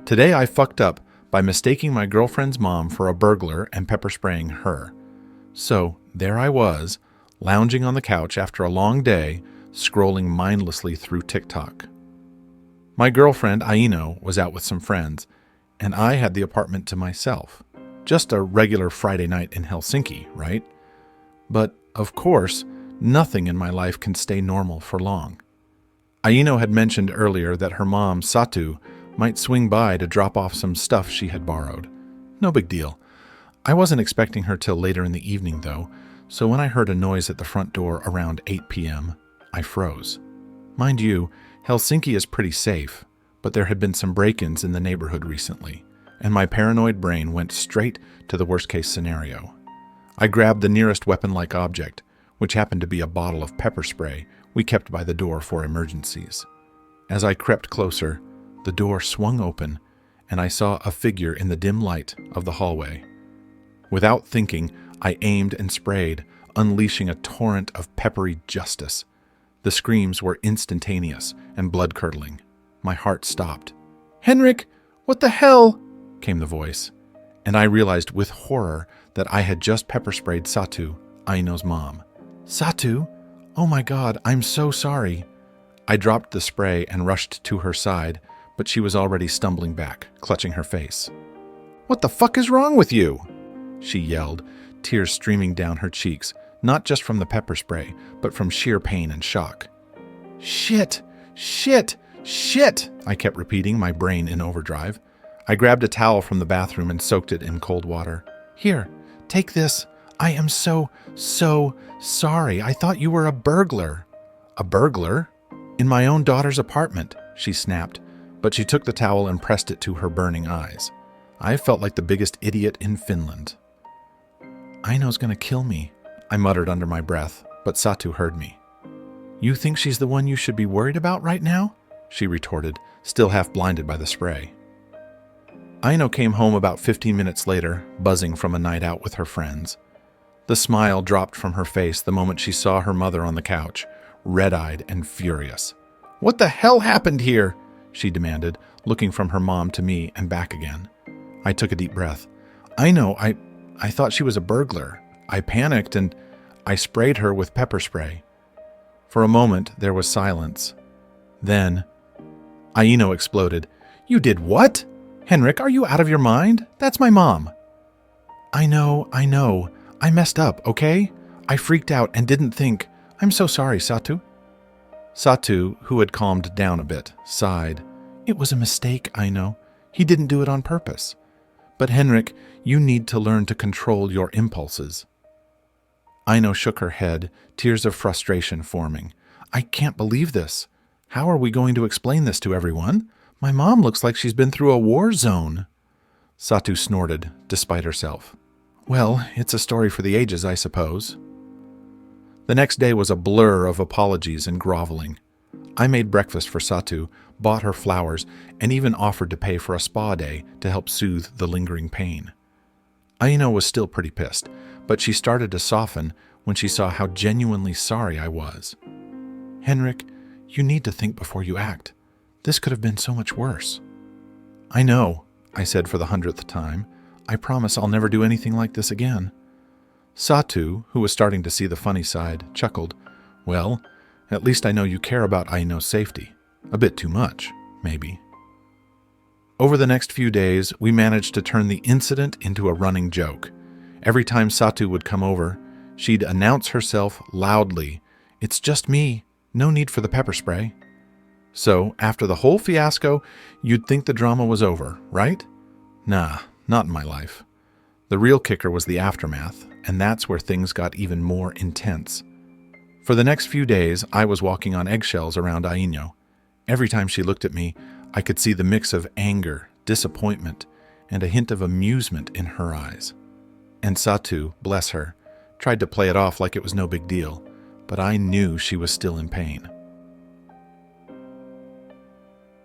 Today I fucked up by mistaking my girlfriend's mom for a burglar and pepper spraying her. So there I was, lounging on the couch after a long day, scrolling mindlessly through TikTok. My girlfriend, Aino, was out with some friends, and I had the apartment to myself. Just a regular Friday night in Helsinki, right? But, of course, nothing in my life can stay normal for long. Aino had mentioned earlier that her mom, Satu, might swing by to drop off some stuff she had borrowed. No big deal. I wasn't expecting her till later in the evening, though, so when I heard a noise at the front door around 8 p.m., I froze. Mind you, Helsinki is pretty safe, but there had been some break-ins in the neighborhood recently, and my paranoid brain went straight to the worst-case scenario. I grabbed the nearest weapon-like object, which happened to be a bottle of pepper spray we kept by the door for emergencies. As I crept closer, the door swung open, and I saw a figure in the dim light of the hallway. Without thinking, I aimed and sprayed, unleashing a torrent of peppery justice. The screams were instantaneous and blood-curdling. My heart stopped. "Henrik, what the hell?" came the voice, and I realized with horror that I had just pepper-sprayed Satu, Aino's mom. "Satu? Oh my God, I'm so sorry." I dropped the spray and rushed to her side, but she was already stumbling back, clutching her face. "What the fuck is wrong with you?" she yelled, tears streaming down her cheeks, not just from the pepper spray, but from sheer pain and shock. "Shit! Shit! Shit!" I kept repeating, my brain in overdrive. I grabbed a towel from the bathroom and soaked it in cold water. "Here, take this. I am so sorry. I thought you were a burglar." "A burglar? In my own daughter's apartment," she snapped, but she took the towel and pressed it to her burning eyes. I felt like the biggest idiot in Finland. "Aino's gonna kill me," I muttered under my breath, but Satu heard me. "You think she's the one you should be worried about right now?" she retorted, still half blinded by the spray. Aino came home about 15 minutes later, buzzing from a night out with her friends. The smile dropped from her face the moment she saw her mother on the couch, red-eyed and furious. "What the hell happened here?" she demanded, looking from her mom to me and back again. I took a deep breath. "Aino, I thought she was a burglar. I panicked and I sprayed her with pepper spray." For a moment, there was silence. Then, Aino exploded. "You did what? Henrik, are you out of your mind? That's my mom." I know. I messed up, okay? I freaked out and didn't think. I'm so sorry, Satu." Satu, who had calmed down a bit, sighed. "It was a mistake, Aino. He didn't do it on purpose. But Henrik, you need to learn to control your impulses." Aino shook her head, tears of frustration forming. "I can't believe this. How are we going to explain this to everyone? My mom looks like she's been through a war zone." Satu snorted, despite herself. "Well, it's a story for the ages, I suppose." The next day was a blur of apologies and groveling. I made breakfast for Satu, bought her flowers, and even offered to pay for a spa day to help soothe the lingering pain. Aino was still pretty pissed, but she started to soften when she saw how genuinely sorry I was. "Henrik, you need to think before you act. This could have been so much worse." "I know," I said for the 100th time. "I promise I'll never do anything like this again." Satu, who was starting to see the funny side, chuckled. "Well, at least I know you care about Aino's safety. A bit too much, maybe." Over the next few days, we managed to turn the incident into a running joke. Every time Satu would come over, she'd announce herself loudly, "It's just me. No need for the pepper spray." So, after the whole fiasco, you'd think the drama was over, right? Nah, not in my life. The real kicker was the aftermath, and that's where things got even more intense. For the next few days, I was walking on eggshells around Aino. Every time she looked at me, I could see the mix of anger, disappointment, and a hint of amusement in her eyes. And Satu, bless her, tried to play it off like it was no big deal, but I knew she was still in pain.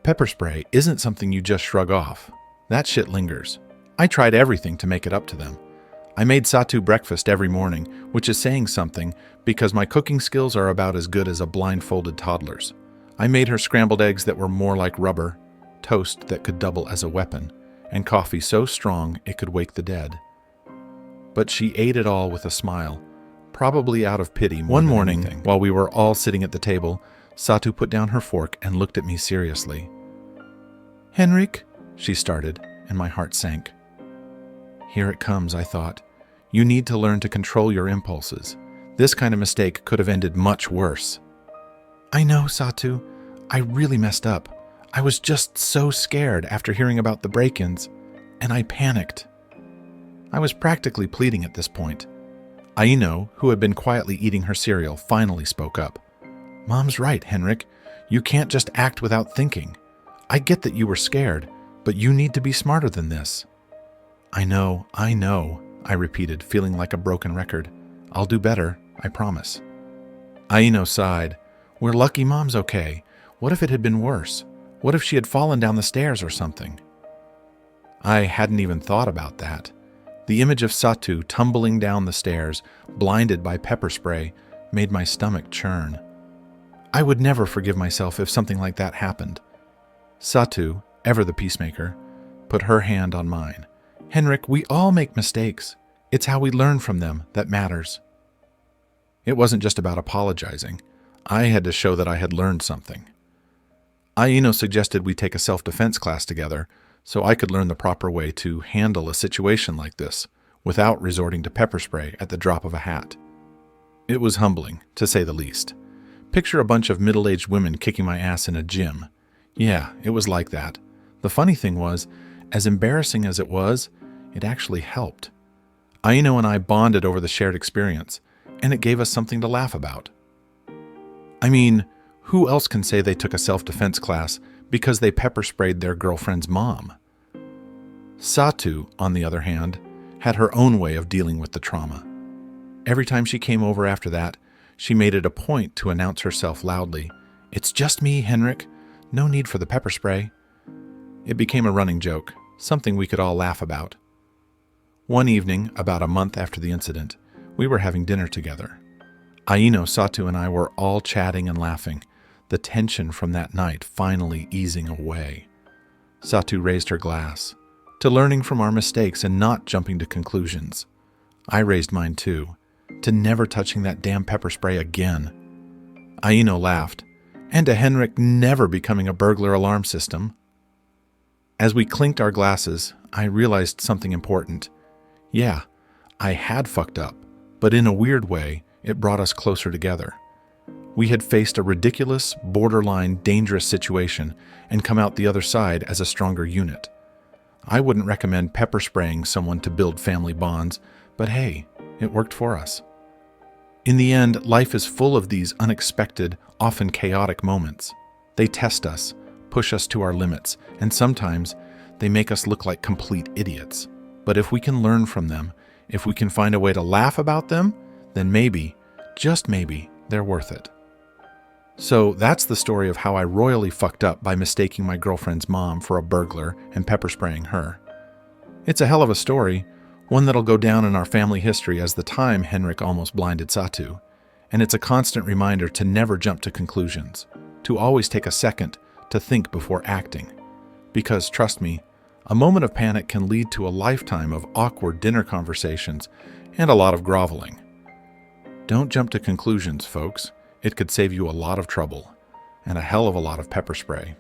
Pepper spray isn't something you just shrug off. That shit lingers. I tried everything to make it up to them. I made Satu breakfast every morning, which is saying something because my cooking skills are about as good as a blindfolded toddler's. I made her scrambled eggs that were more like rubber, toast that could double as a weapon, and coffee so strong it could wake the dead. But she ate it all with a smile, probably out of pity more One than morning, anything. While we were all sitting at the table, Satu put down her fork and looked at me seriously. "Henrik," she started, and my heart sank. Here it comes, I thought. You need to learn to control your impulses. This kind of mistake could have ended much worse. "I know, Satu. I really messed up. I was just so scared after hearing about the break-ins, and I panicked." I was practically pleading at this point. Aino, who had been quietly eating her cereal, finally spoke up. "Mom's right, Henrik. You can't just act without thinking. I get that you were scared, but you need to be smarter than this." I know, I repeated, feeling like a broken record. "I'll do better, I promise." Aino sighed. "We're lucky Mom's okay. What if it had been worse? What if she had fallen down the stairs or something?" I hadn't even thought about that. The image of Satu tumbling down the stairs, blinded by pepper spray, made my stomach churn. I would never forgive myself if something like that happened. Satu, ever the peacemaker, put her hand on mine. "Henrik, we all make mistakes. It's how we learn from them that matters." It wasn't just about apologizing. I had to show that I had learned something. Aino suggested we take a self-defense class together so I could learn the proper way to handle a situation like this without resorting to pepper spray at the drop of a hat. It was humbling, to say the least. Picture a bunch of middle-aged women kicking my ass in a gym. Yeah, it was like that. The funny thing was, as embarrassing as it was, it actually helped. Aino and I bonded over the shared experience, and it gave us something to laugh about. I mean, who else can say they took a self-defense class because they pepper sprayed their girlfriend's mom? Satu, on the other hand, had her own way of dealing with the trauma. Every time she came over after that, she made it a point to announce herself loudly. "It's just me, Henrik. No need for the pepper spray." It became a running joke, something we could all laugh about. One evening, about a month after the incident, we were having dinner together. Aino, Satu, and I were all chatting and laughing, the tension from that night finally easing away. Satu raised her glass, to learning from our mistakes and not jumping to conclusions. I raised mine too, to never touching that damn pepper spray again. Aino laughed, and to Henrik never becoming a burglar alarm system. As we clinked our glasses, I realized something important. Yeah, I had fucked up, but in a weird way, it brought us closer together. We had faced a ridiculous, borderline, dangerous situation and come out the other side as a stronger unit. I wouldn't recommend pepper spraying someone to build family bonds, but hey, it worked for us. In the end, life is full of these unexpected, often chaotic moments. They test us, push us to our limits, and sometimes they make us look like complete idiots. But if we can learn from them, if we can find a way to laugh about them, then maybe, just maybe, they're worth it. So that's the story of how I royally fucked up by mistaking my girlfriend's mom for a burglar and pepper spraying her. It's a hell of a story, one that'll go down in our family history as the time Henrik almost blinded Satu, and it's a constant reminder to never jump to conclusions, to always take a second to think before acting. Because, trust me, a moment of panic can lead to a lifetime of awkward dinner conversations and a lot of groveling. Don't jump to conclusions, folks. It could save you a lot of trouble and a hell of a lot of pepper spray.